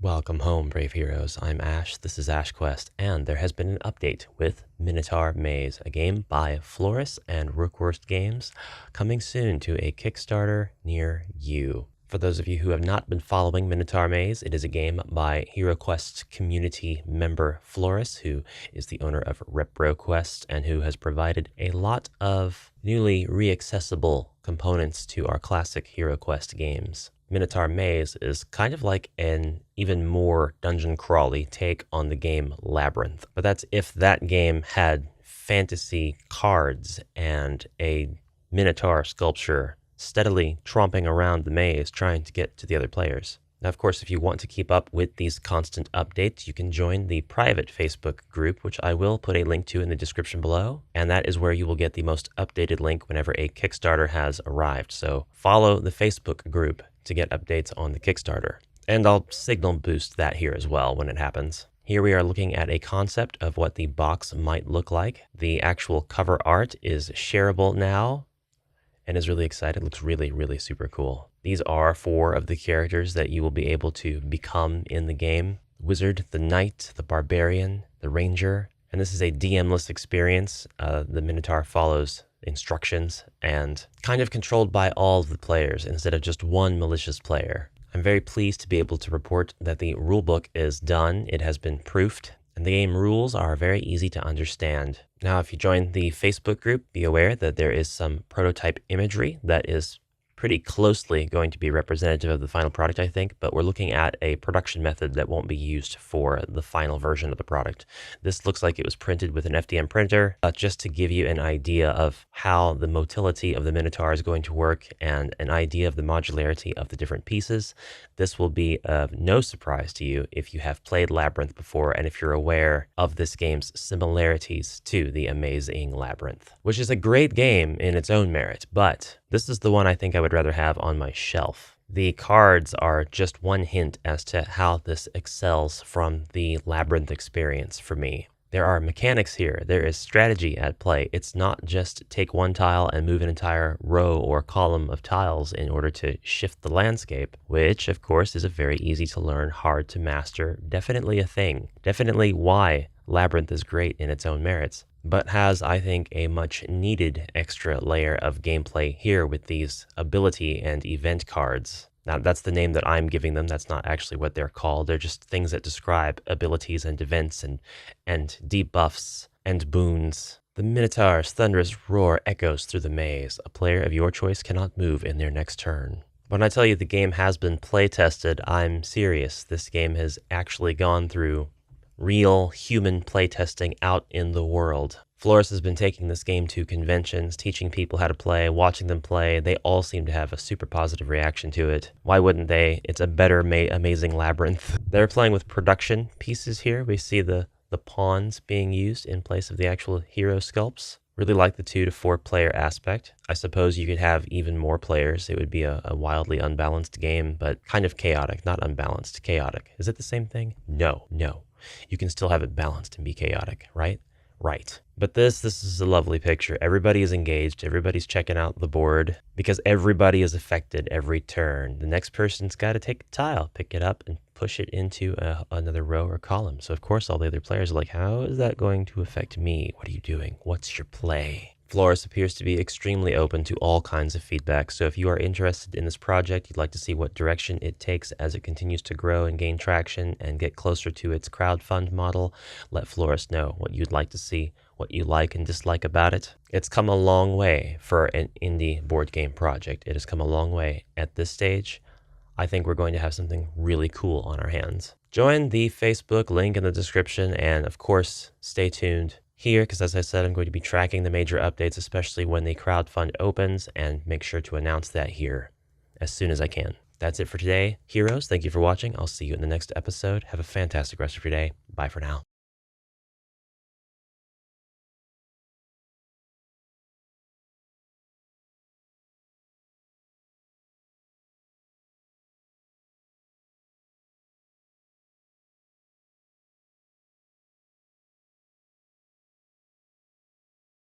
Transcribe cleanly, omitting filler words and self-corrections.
Welcome home, brave heroes. I'm Ash, this is AshQuest, and there has been an update with Minotaur's Maze, a game by Floris and ReproQuest games, coming soon to a Kickstarter near you. For those of you who have not been following Minotaur's Maze, it is a game by HeroQuest community member Floris, who is the owner of ReproQuest and who has provided a lot of newly reaccessible components to our classic HeroQuest games. Minotaur's Maze is kind of like an even more dungeon crawly take on the game Labyrinth. But that's if that game had fantasy cards and a Minotaur sculpture steadily tromping around the maze trying to get to the other players. Now, of course, if you want to keep up with these constant updates, you can join the private Facebook group, which I will put a link to in the description below. And that is where you will get the most updated link whenever a Kickstarter has arrived. So follow the Facebook group to get updates on the Kickstarter. And I'll signal boost that here as well when it happens. Here we are looking at a concept of what the box might look like. The actual cover art is shareable now and is really excited. It looks really, really super cool. These are 4 of the characters that you will be able to become in the game. Wizard, the Knight, the Barbarian, the Ranger. And this is a DM-less experience. The Minotaur follows instructions and kind of controlled by all of the players instead of just one malicious player. I'm very pleased to be able to report that the rulebook is done. It has been proofed, and the game rules are very easy to understand. Now, if you join the Facebook group, be aware that there is some prototype imagery that is pretty closely going to be representative of the final product, I think, but we're looking at a production method that won't be used for the final version of the product. This looks like it was printed with an FDM printer, just to give you an idea of how the motility of the Minotaur is going to work and an idea of the modularity of the different pieces. This will be of no surprise to you if you have played Labyrinth before and if you're aware of this game's similarities to the amazing Labyrinth, which is a great game in its own merit, but this is the one I think I would rather have on my shelf. The cards are just one hint as to how this excels from the Labyrinth experience for me. There are mechanics here. There is strategy at play. It's not just take one tile and move an entire row or column of tiles in order to shift the landscape, which, of course, is a very easy to learn, hard to master, definitely a thing. Definitely why Labyrinth is great in its own merits, but has, I think, a much needed extra layer of gameplay here with these ability and event cards. Now, that's the name that I'm giving them. That's not actually what they're called. They're just things that describe abilities and events and debuffs and boons. The Minotaur's thunderous roar echoes through the maze. A player of your choice cannot move in their next turn. When I tell you the game has been play tested, I'm serious. This game has actually gone through real human playtesting out in the world. Floris has been taking this game to conventions, teaching people how to play, watching them play. They all seem to have a super positive reaction to it. Why wouldn't they? It's a better amazing Labyrinth. They're playing with production pieces here. We see the pawns being used in place of the actual hero sculpts. Really like the 2 to 4 player aspect. I suppose you could have even more players. It would be a wildly unbalanced game, but kind of chaotic, not unbalanced, chaotic. Is it the same thing? No. You can still have it balanced and be chaotic, right? Right. But this is a lovely picture. Everybody is engaged. Everybody's checking out the board because everybody is affected every turn. The next person's got to take a tile, pick it up, and push it into another row or column. So, of course, all the other players are like, how is that going to affect me? What are you doing? What's your play? Floris appears to be extremely open to all kinds of feedback, so if you are interested in this project, you'd like to see what direction it takes as it continues to grow and gain traction and get closer to its crowdfund model, let Floris know what you'd like to see, what you like and dislike about it. It's come a long way for an indie board game project. It has come a long way. At this stage, I think we're going to have something really cool on our hands. Join the Facebook link in the description, and of course, stay tuned here, because as I said, I'm going to be tracking the major updates, especially when the crowdfund opens, and make sure to announce that here as soon as I can. That's it for today. Heroes, thank you for watching. I'll see you in the next episode. Have a fantastic rest of your day. Bye for now.